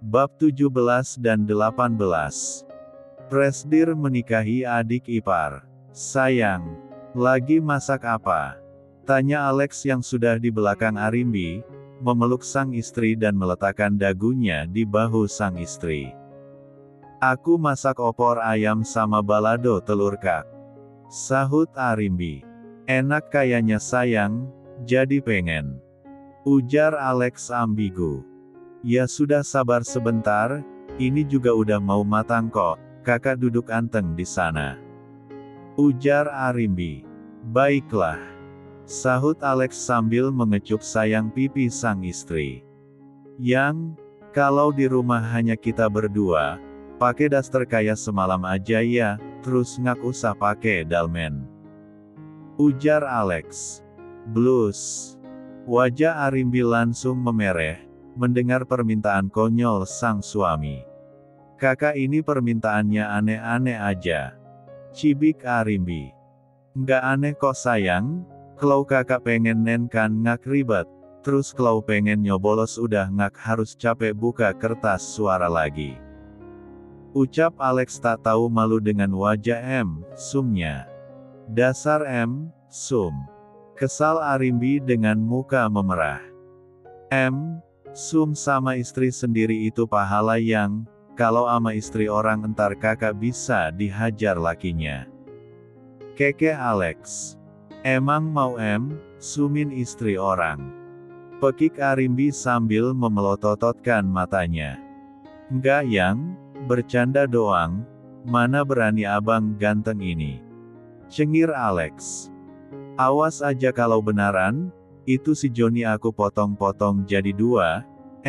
Bab 17 dan 18. Presdir menikahi adik ipar. Sayang, lagi masak apa? Tanya Alex yang sudah di belakang Arimbi, memeluk sang istri dan meletakkan dagunya di bahu sang istri. Aku masak opor ayam sama balado telur kak. Sahut Arimbi. Enak kayaknya sayang, jadi pengen. Ujar Alex ambigu. Ya sudah sabar sebentar, ini juga udah mau matang kok, kakak duduk anteng di sana. Ujar Arimbi. Baiklah. Sahut Alex sambil mengecup sayang pipi sang istri. Yang, kalau di rumah hanya kita berdua, pakai daster kayak semalam aja ya, terus ngak usah pakai dalmen. Ujar Alex. Blus. Wajah Arimbi langsung memereh, mendengar permintaan konyol sang suami. Kakak ini permintaannya aneh-aneh aja. Cibik Arimbi. Nggak aneh kok sayang, kalau kakak pengen nen kan ngak ribet, terus kalau pengen nyobolos udah ngak harus capek buka kertas suara lagi. Ucap Alex tak tahu malu dengan wajah sumnya. Dasar sum. Kesal Arimbi dengan muka memerah. Sum sama istri sendiri itu pahala yang, kalau ama istri orang entar kakak bisa dihajar lakinya. Kekeh Alex. Emang mau sumin istri orang? Pekik Arimbi sambil memelototkan matanya. Enggak yang, bercanda doang, mana berani abang ganteng ini. Cengir Alex. Awas aja kalau benaran, itu si Joni aku potong-potong jadi 2,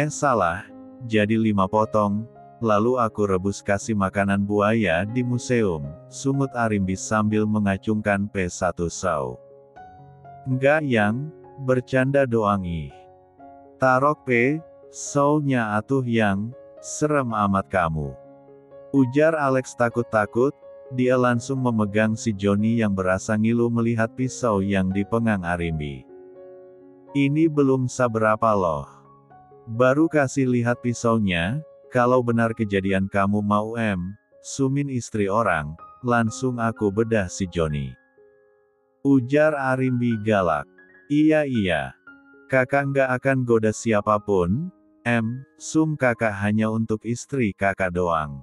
salah, jadi 5 potong, lalu aku rebus kasih makanan buaya di museum, sungut Arimbi sambil mengacungkan P1 saw. Enggak yang, bercanda doang ih. Tarok saw-nya atuh yang, serem amat kamu. Ujar Alex takut-takut, dia langsung memegang si Joni yang berasa ngilu melihat pisau yang dipegang Arimbi. Ini belum seberapa loh. Baru kasih lihat pisaunya, kalau benar kejadian kamu mau sumin istri orang, langsung aku bedah si Joni. Ujar Arimbi galak. Iya. Kakak nggak akan goda siapapun, sum kakak hanya untuk istri kakak doang.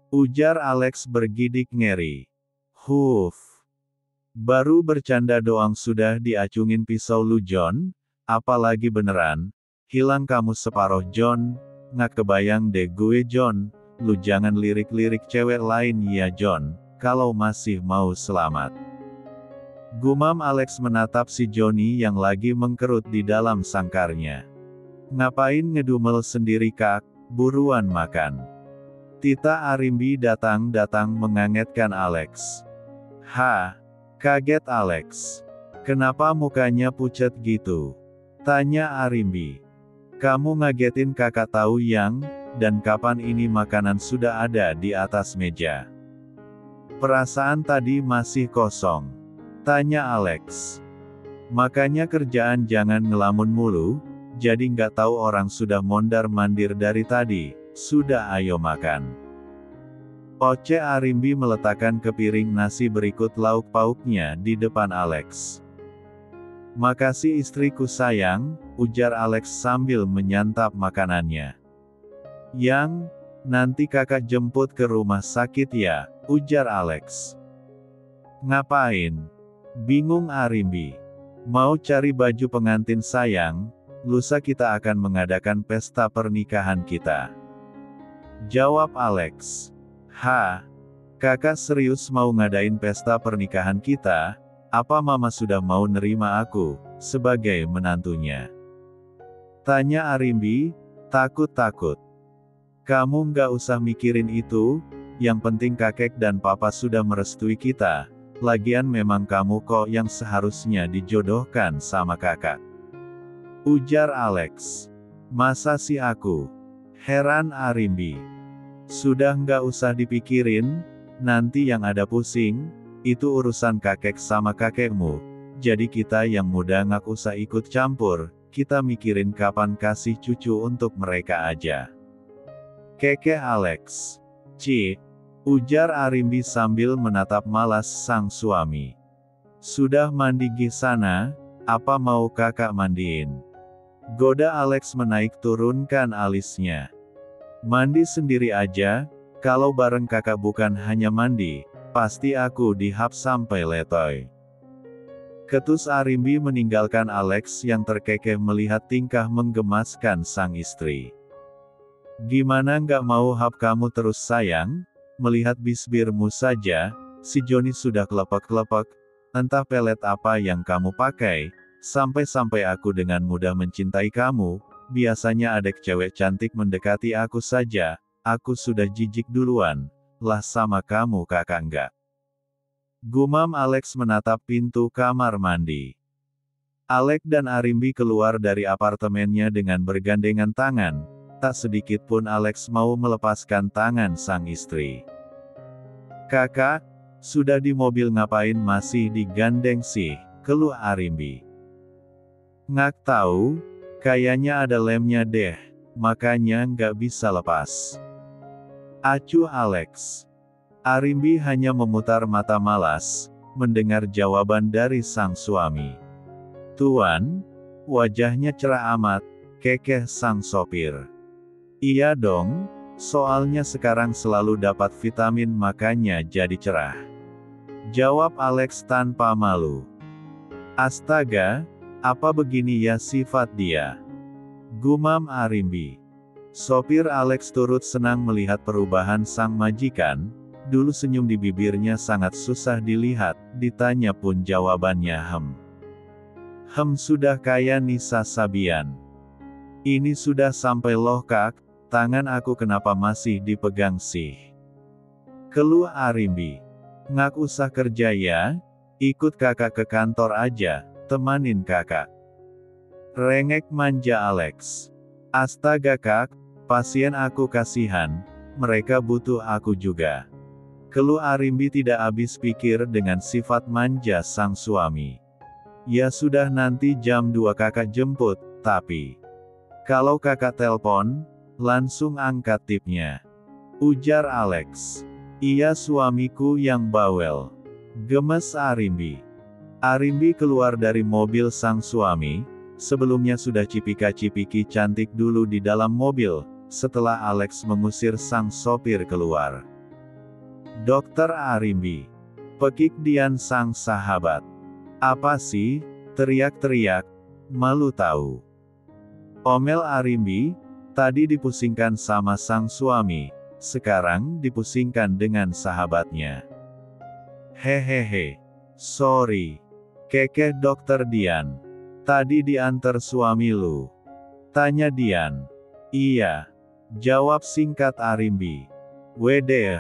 Ujar Alex bergidik ngeri. Huf. Baru bercanda doang sudah diacungin pisau lu John, apalagi beneran, hilang kamu separoh John, nggak kebayang deh gue John, lu jangan lirik-lirik cewek lain ya John, kalau masih mau selamat. Gumam Alex menatap si Joni yang lagi mengkerut di dalam sangkarnya. Ngapain ngedumel sendiri kak, buruan makan. Tita Arimbi datang mengangetkan Alex. Kaget Alex. Kenapa mukanya pucat gitu? Tanya Arimbi. Kamu ngagetin kakak tahu yang, dan kapan ini makanan sudah ada di atas meja? Perasaan tadi masih kosong. Tanya Alex. Makanya kerjaan jangan ngelamun mulu, jadi nggak tahu orang sudah mondar-mandir dari tadi, sudah ayo makan. Oce Arimbi meletakkan ke piring nasi berikut lauk pauknya di depan Alex. Makasih istriku sayang, ujar Alex sambil menyantap makanannya. Yang, nanti kakak jemput ke rumah sakit ya, ujar Alex. Ngapain? Bingung Arimbi. Mau cari baju pengantin sayang, lusa kita akan mengadakan pesta pernikahan kita. Jawab Alex. Kakak serius mau ngadain pesta pernikahan kita? Apa mama sudah mau nerima aku sebagai menantunya? Tanya Arimbi, takut-takut. Kamu nggak usah mikirin itu, yang penting kakek dan papa sudah merestui kita, lagian memang kamu kok yang seharusnya dijodohkan sama kakak. Ujar Alex. Masa sih aku? Heran Arimbi. Sudah nggak usah dipikirin, nanti yang ada pusing, itu urusan kakek sama kakekmu. Jadi kita yang muda nggak usah ikut campur, kita mikirin kapan kasih cucu untuk mereka aja. Kekeh Alex. Ci, ujar Arimbi sambil menatap malas sang suami. Sudah mandi gi sana, apa mau kakak mandiin? Goda Alex menaik turunkan alisnya. Mandi sendiri aja, kalau bareng kakak bukan hanya mandi, pasti aku dihap sampai letoy. Ketus Arimbi meninggalkan Alex yang terkekeh melihat tingkah menggemaskan sang istri. Gimana nggak mau hap kamu terus sayang? Melihat bisbirmu saja, si Joni sudah kelepek-kelepek, entah pelet apa yang kamu pakai, sampai-sampai aku dengan mudah mencintai kamu, biasanya adek cewek cantik mendekati aku saja, aku sudah jijik duluan, lah sama kamu kakak enggak. Gumam Alex menatap pintu kamar mandi. Alex dan Arimbi keluar dari apartemennya dengan bergandengan tangan, tak sedikit pun Alex mau melepaskan tangan sang istri. Kakak, sudah di mobil ngapain masih digandeng sih, keluh Arimbi. Ngak tahu, kayaknya ada lemnya deh, makanya nggak bisa lepas. Acuh Alex. Arimbi hanya memutar mata malas, mendengar jawaban dari sang suami. Tuan, wajahnya cerah amat, kekeh sang sopir. Iya dong, soalnya sekarang selalu dapat vitamin makanya jadi cerah. Jawab Alex tanpa malu. Astaga, apa begini ya sifat dia? Gumam Arimbi. Sopir Alex turut senang melihat perubahan sang majikan, dulu senyum di bibirnya sangat susah dilihat, ditanya pun jawabannya hem. Sudah kaya Nisa Sabian. Ini sudah sampai loh kak, tangan aku kenapa masih dipegang sih? Keluh Arimbi. Ngak usah kerja ya, ikut kakak ke kantor aja, temanin kakak. Rengek manja Alex. Astaga kak, pasien aku kasihan, mereka butuh aku juga. Keluh Arimbi tidak habis pikir dengan sifat manja sang suami. Ya sudah nanti jam 2 kakak jemput, tapi kalau kakak telpon, langsung angkat tipnya. Ujar Alex. Iya suamiku yang bawel. Gemes Arimbi. Arimbi keluar dari mobil sang suami, sebelumnya sudah cipika-cipiki cantik dulu di dalam mobil, setelah Alex mengusir sang sopir keluar. Dokter Arimbi. Pekik Dian sang sahabat. Apa sih, teriak-teriak, malu tahu. Omel Arimbi, tadi dipusingkan sama sang suami, sekarang dipusingkan dengan sahabatnya. Hehehe, sorry. Kekeh Dokter Dian. Tadi diantar suami lu? Tanya Dian. Iya. Jawab singkat Arimbi. Wedeh.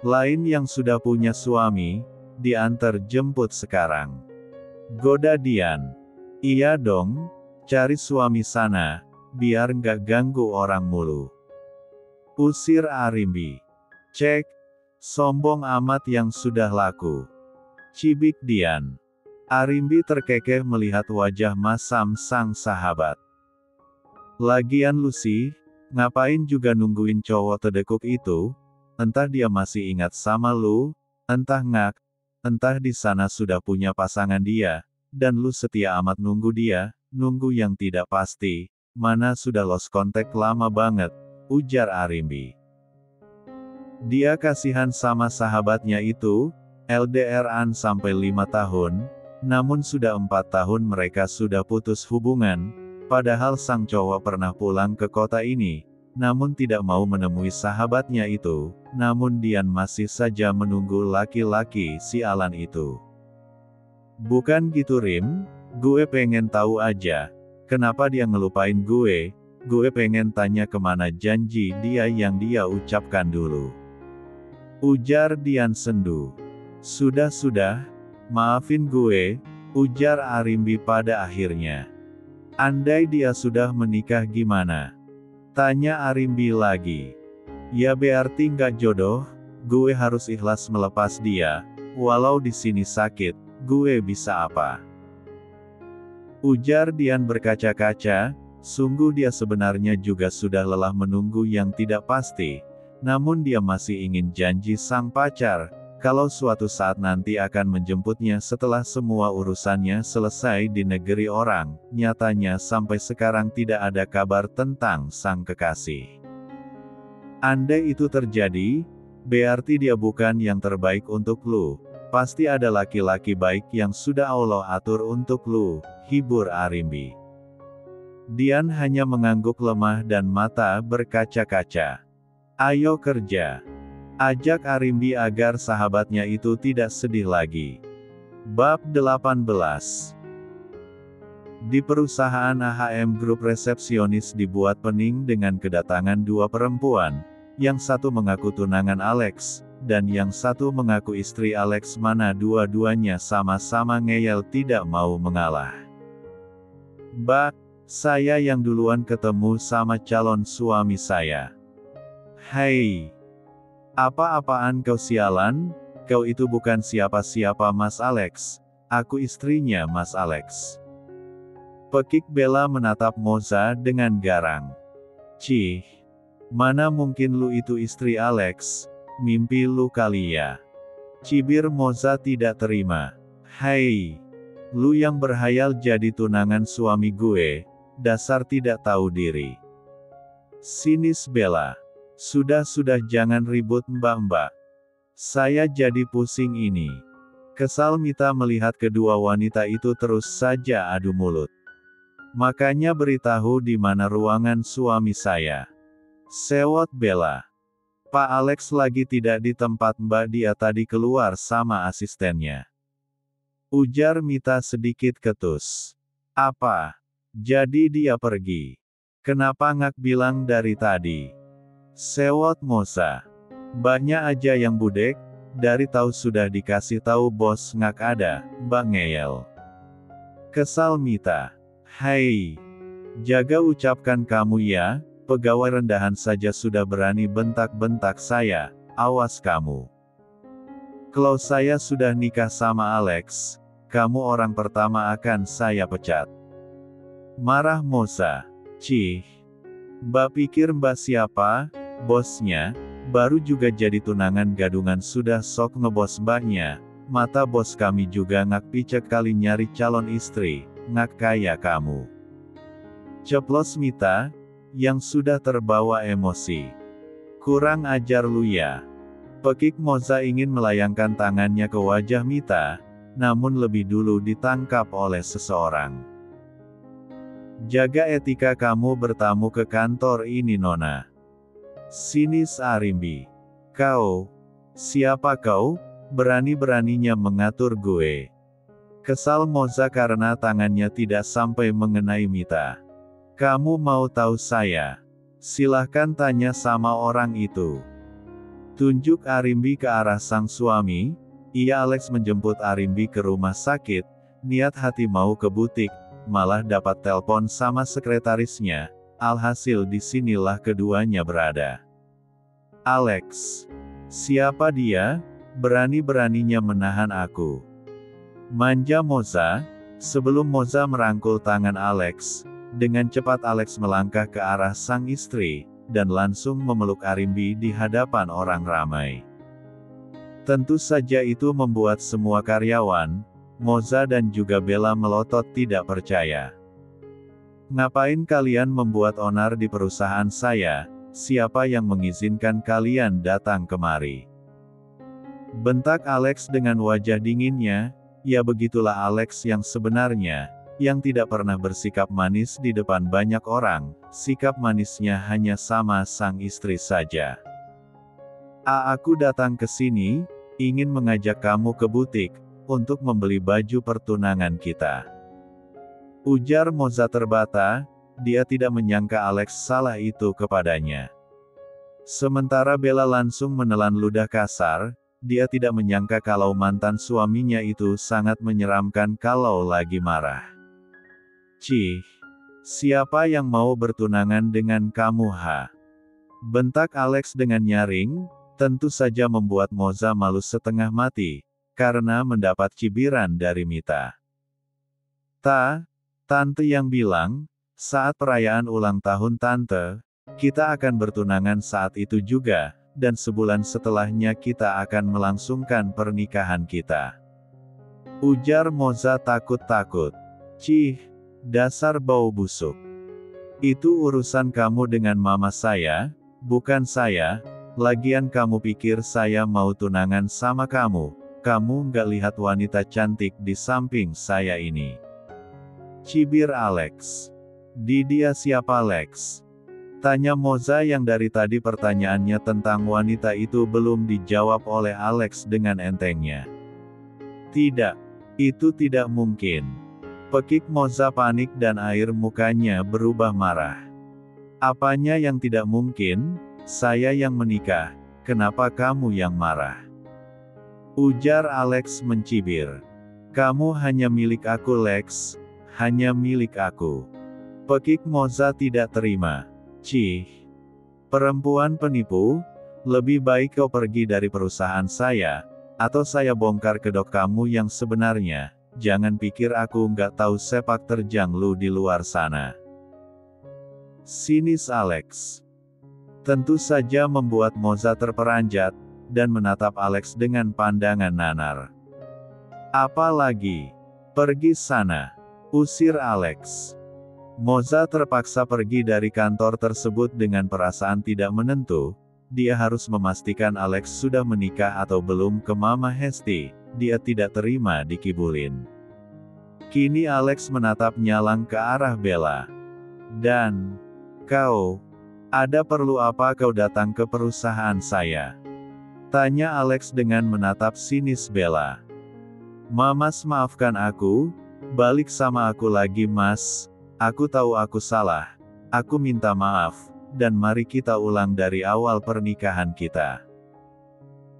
Lain yang sudah punya suami, diantar jemput sekarang. Goda Dian. Iya dong, cari suami sana, biar nggak ganggu orang mulu. Usir Arimbi. Cek, sombong amat yang sudah laku. Cibik Dian. Arimbi terkekeh melihat wajah masam sang sahabat. Lagian lu sih, ngapain juga nungguin cowok tedekuk itu? Entah dia masih ingat sama lu, entah ngak, entah di sana sudah punya pasangan dia, dan lu setia amat nunggu dia, nunggu yang tidak pasti, mana sudah lost contact lama banget, ujar Arimbi. Dia kasihan sama sahabatnya itu, LDRan sampai 5 tahun, namun sudah 4 tahun mereka sudah putus hubungan, padahal sang cowok pernah pulang ke kota ini, namun tidak mau menemui sahabatnya itu, namun Dian masih saja menunggu laki-laki sialan itu. Bukan gitu Rim, gue pengen tahu aja, kenapa dia ngelupain gue pengen tanya kemana janji dia yang dia ucapkan dulu. Ujar Dian sendu. Sudah, maafin gue, ujar Arimbi pada akhirnya. Andai dia sudah menikah gimana? Tanya Arimbi lagi. Ya berarti nggak jodoh, gue harus ikhlas melepas dia, walau di sini sakit, gue bisa apa? Ujar Dian berkaca-kaca, sungguh dia sebenarnya juga sudah lelah menunggu yang tidak pasti, namun dia masih ingin janji sang pacar, kalau suatu saat nanti akan menjemputnya setelah semua urusannya selesai di negeri orang. Nyatanya sampai sekarang tidak ada kabar tentang sang kekasih. Andai itu terjadi, berarti dia bukan yang terbaik untuk lu. Pasti ada laki-laki baik yang sudah Allah atur untuk lu, hibur Arimbi. Dian hanya mengangguk lemah dan mata berkaca-kaca. Ayo kerja. Ajak Arimbi agar sahabatnya itu tidak sedih lagi. Bab 18. Di perusahaan AHM Group resepsionis dibuat pening dengan kedatangan dua perempuan, yang satu mengaku tunangan Alex, dan yang satu mengaku istri Alex, mana dua-duanya sama-sama ngeyel tidak mau mengalah. Mbak, saya yang duluan ketemu sama calon suami saya. Hai. Apa-apaan kau sialan? Kau itu bukan siapa-siapa Mas Alex. Aku istrinya Mas Alex. Pekik Bella menatap Moza dengan garang. Cih. Mana mungkin lu itu istri Alex? Mimpi lu kali ya. Cibir Moza tidak terima. Hai. Lu yang berhayal jadi tunangan suami gue, dasar tidak tahu diri. Sinis Bella. Sudah jangan ribut mbak-mbak. Saya jadi pusing ini. Kesal Mita melihat kedua wanita itu terus saja adu mulut. Makanya beritahu di mana ruangan suami saya. Sewot Bella. Pak Alex lagi tidak di tempat mbak, dia tadi keluar sama asistennya. Ujar Mita sedikit ketus. Apa? Jadi dia pergi. Kenapa nggak bilang dari tadi? Sewot Moza. Mbaknya aja yang budek, dari tahu sudah dikasih tahu bos nggak ada, mbak ngeyel. Kesal Mita. Hai. Jaga ucapkan kamu ya, pegawai rendahan saja sudah berani bentak-bentak saya, awas kamu. Kalau saya sudah nikah sama Alex, kamu orang pertama akan saya pecat. Marah Moza. Cih. Mbak pikir mbak siapa? Bosnya, baru juga jadi tunangan gadungan sudah sok ngebos mbaknya, mata bos kami juga ngak picek kali nyari calon istri, ngak kaya kamu. Ceplos Mita, yang sudah terbawa emosi. Kurang ajar lu ya. Pekik Moza ingin melayangkan tangannya ke wajah Mita, namun lebih dulu ditangkap oleh seseorang. Jaga etika kamu bertamu ke kantor ini Nona. Sinis Arimbi. Kau? Siapa kau? Berani-beraninya mengatur gue. Kesal Moza karena tangannya tidak sampai mengenai Mita. Kamu mau tahu saya? Silahkan tanya sama orang itu. Tunjuk Arimbi ke arah sang suami. Iya, Alex menjemput Arimbi ke rumah sakit, niat hati mau ke butik, malah dapat telepon sama sekretarisnya. Alhasil disinilah keduanya berada. Alex. Siapa dia? Berani-beraninya menahan aku. Manja Moza. Sebelum Moza merangkul tangan Alex, dengan cepat Alex melangkah ke arah sang istri, dan langsung memeluk Arimbi di hadapan orang ramai. Tentu saja itu membuat semua karyawan, Moza dan juga Bella melotot tidak percaya. Ngapain kalian membuat onar di perusahaan saya? Siapa yang mengizinkan kalian datang kemari? Bentak Alex dengan wajah dinginnya. Ya begitulah Alex yang sebenarnya, yang tidak pernah bersikap manis di depan banyak orang, sikap manisnya hanya sama sang istri saja. Aku datang ke sini, ingin mengajak kamu ke butik, untuk membeli baju pertunangan kita. Ujar Moza terbata, dia tidak menyangka Alex salah itu kepadanya. Sementara Bella langsung menelan ludah kasar, dia tidak menyangka kalau mantan suaminya itu sangat menyeramkan kalau lagi marah. Cih, siapa yang mau bertunangan dengan kamu ha? Bentak Alex dengan nyaring, tentu saja membuat Moza malu setengah mati, karena mendapat cibiran dari Mita. Tante yang bilang, saat perayaan ulang tahun tante, kita akan bertunangan saat itu juga, dan sebulan setelahnya kita akan melangsungkan pernikahan kita. Ujar Moza takut-takut. Cih, dasar bau busuk. Itu urusan kamu dengan mama saya, bukan saya. Lagian kamu pikir saya mau tunangan sama kamu? Kamu nggak lihat wanita cantik di samping saya ini? Cibir Alex. Dia siapa Lex? Tanya Moza yang dari tadi pertanyaannya tentang wanita itu belum dijawab oleh Alex dengan entengnya. Tidak. Itu tidak mungkin. Pekik Moza panik dan air mukanya berubah marah. Apanya yang tidak mungkin? Saya yang menikah, kenapa kamu yang marah? Ujar Alex mencibir. Kamu hanya milik aku Lex. Hanya milik aku. Pekik Moza tidak terima. Cih. Perempuan penipu, lebih baik kau pergi dari perusahaan saya, atau saya bongkar kedok kamu yang sebenarnya. Jangan pikir aku nggak tahu sepak terjang lu di luar sana. Sinis Alex. Tentu saja membuat Moza terperanjat, dan menatap Alex dengan pandangan nanar. Apalagi, pergi sana. Usir Alex. Moza terpaksa pergi dari kantor tersebut dengan perasaan tidak menentu. Dia harus memastikan Alex sudah menikah atau belum ke Mama Hesti. Dia tidak terima dikibulin. Kini Alex menatap nyalang ke arah Bella. Dan, kau, ada perlu apa kau datang ke perusahaan saya? Tanya Alex dengan menatap sinis Bella. Mas maafkan aku. Balik sama aku lagi Mas, aku tahu aku salah, aku minta maaf, dan mari kita ulang dari awal pernikahan kita.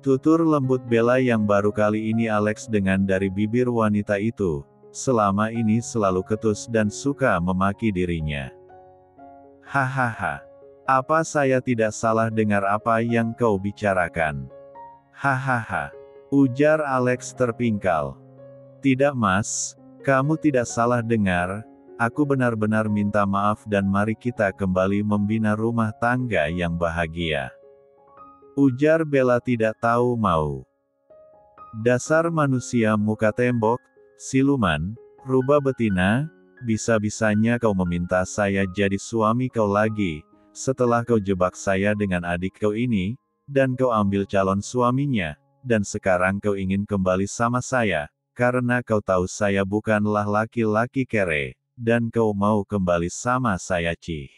Tutur lembut Bella yang baru kali ini Alex dengar dari bibir wanita itu, selama ini selalu ketus dan suka memaki dirinya. Hahaha, apa saya tidak salah dengar apa yang kau bicarakan? Hahaha, ujar Alex terpingkal. Tidak Mas. Kamu tidak salah dengar, aku benar-benar minta maaf dan mari kita kembali membina rumah tangga yang bahagia. Ujar Bella tidak tahu mau. Dasar manusia muka tembok, siluman, rubah betina, bisa-bisanya kau meminta saya jadi suami kau lagi, setelah kau jebak saya dengan adik kau ini, dan kau ambil calon suaminya, dan sekarang kau ingin kembali sama saya. Karena kau tahu saya bukanlah laki-laki kere, dan kau mau kembali sama saya Cih.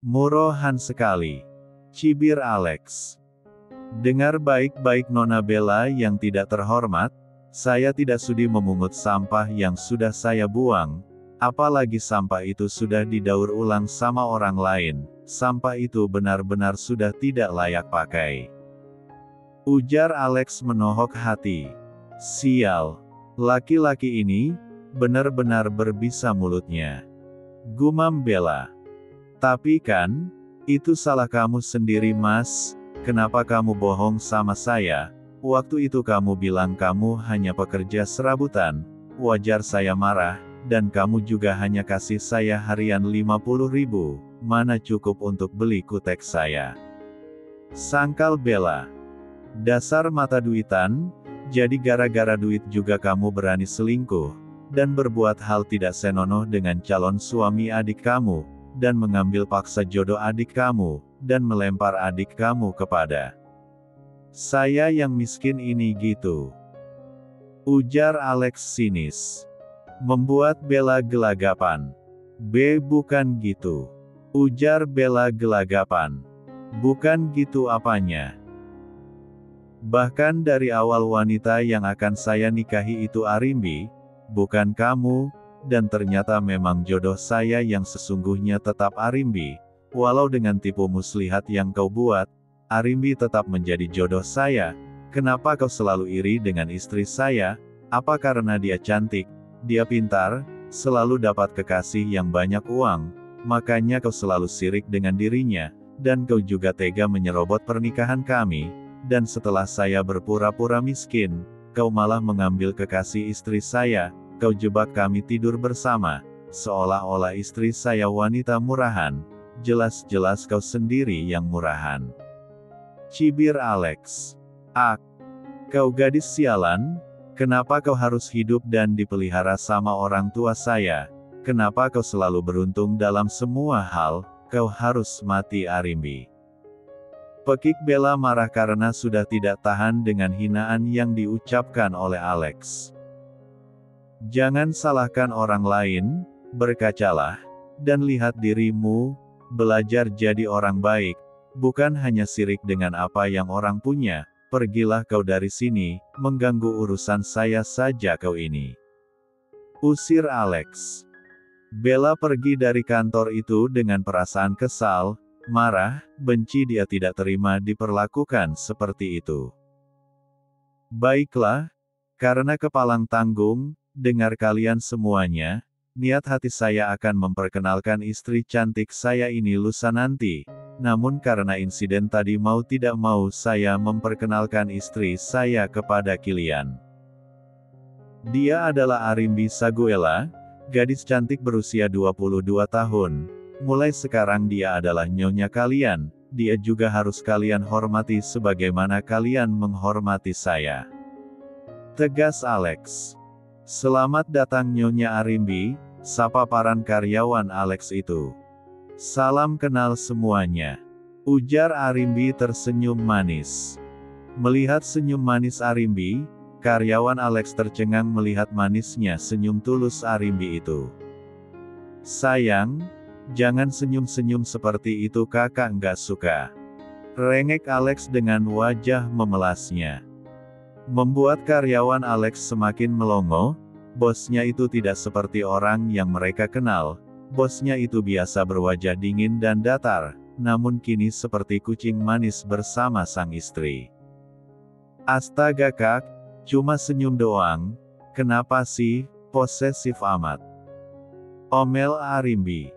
Murahan sekali. Cibir Alex. Dengar baik-baik Nona Bella yang tidak terhormat, saya tidak sudi memungut sampah yang sudah saya buang, apalagi sampah itu sudah didaur ulang sama orang lain, sampah itu benar-benar sudah tidak layak pakai. Ujar Alex menohok hati. Sial, laki-laki ini, benar-benar berbisa mulutnya. Gumam Bella. Tapi kan, itu salah kamu sendiri Mas, kenapa kamu bohong sama saya? Waktu itu kamu bilang kamu hanya pekerja serabutan, wajar saya marah, dan kamu juga hanya kasih saya harian 50.000, mana cukup untuk beli kutek saya. Sangkal Bella. Dasar mata duitan. Jadi gara-gara duit juga kamu berani selingkuh, dan berbuat hal tidak senonoh dengan calon suami adik kamu, dan mengambil paksa jodoh adik kamu, dan melempar adik kamu kepada saya yang miskin ini gitu. Ujar Alex sinis. Membuat Bella gelagapan. Bukan gitu. Ujar Bella gelagapan. Bukan gitu apanya. Bahkan dari awal wanita yang akan saya nikahi itu Arimbi, bukan kamu, dan ternyata memang jodoh saya yang sesungguhnya tetap Arimbi, walau dengan tipu muslihat yang kau buat, Arimbi tetap menjadi jodoh saya. Kenapa kau selalu iri dengan istri saya? Apa karena dia cantik, dia pintar, selalu dapat kekasih yang banyak uang, makanya kau selalu sirik dengan dirinya, dan kau juga tega menyerobot pernikahan kami. Dan setelah saya berpura-pura miskin, kau malah mengambil kekasih istri saya, kau jebak kami tidur bersama, seolah-olah istri saya wanita murahan, jelas-jelas kau sendiri yang murahan. Cibir Alex. Ah, kau gadis sialan, kenapa kau harus hidup dan dipelihara sama orang tua saya? Kenapa kau selalu beruntung dalam semua hal, kau harus mati Arimbi. Pekik Bella marah karena sudah tidak tahan dengan hinaan yang diucapkan oleh Alex. Jangan salahkan orang lain, berkacalah, dan lihat dirimu, belajar jadi orang baik, bukan hanya sirik dengan apa yang orang punya, pergilah kau dari sini, mengganggu urusan saya saja kau ini. Usir Alex. Bella pergi dari kantor itu dengan perasaan kesal, marah, benci dia tidak terima diperlakukan seperti itu. Baiklah, karena kepalang tanggung, dengar kalian semuanya, niat hati saya akan memperkenalkan istri cantik saya ini lusa nanti, namun karena insiden tadi mau tidak mau saya memperkenalkan istri saya kepada kalian. Dia adalah Arimbi Saguela, gadis cantik berusia 22 tahun. Mulai sekarang dia adalah nyonya kalian, dia juga harus kalian hormati sebagaimana kalian menghormati saya. Tegas Alex. Selamat datang Nyonya Arimbi, sapa paran karyawan Alex itu. Salam kenal semuanya. Ujar Arimbi tersenyum manis. Melihat senyum manis Arimbi, karyawan Alex tercengang melihat manisnya senyum tulus Arimbi itu. Sayang, jangan senyum-senyum seperti itu kakak nggak suka. Rengek Alex dengan wajah memelasnya. Membuat karyawan Alex semakin melongo, bosnya itu tidak seperti orang yang mereka kenal, bosnya itu biasa berwajah dingin dan datar, namun kini seperti kucing manis bersama sang istri. Astaga kak, cuma senyum doang, kenapa sih, posesif amat? Omel Arimbi.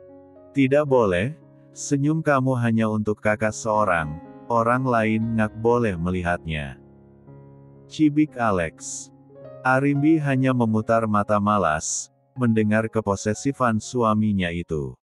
Tidak boleh, senyum kamu hanya untuk kakak seorang, orang lain nggak boleh melihatnya. Cibik Alex. Arimbi hanya memutar mata malas, mendengar keposesifan suaminya itu.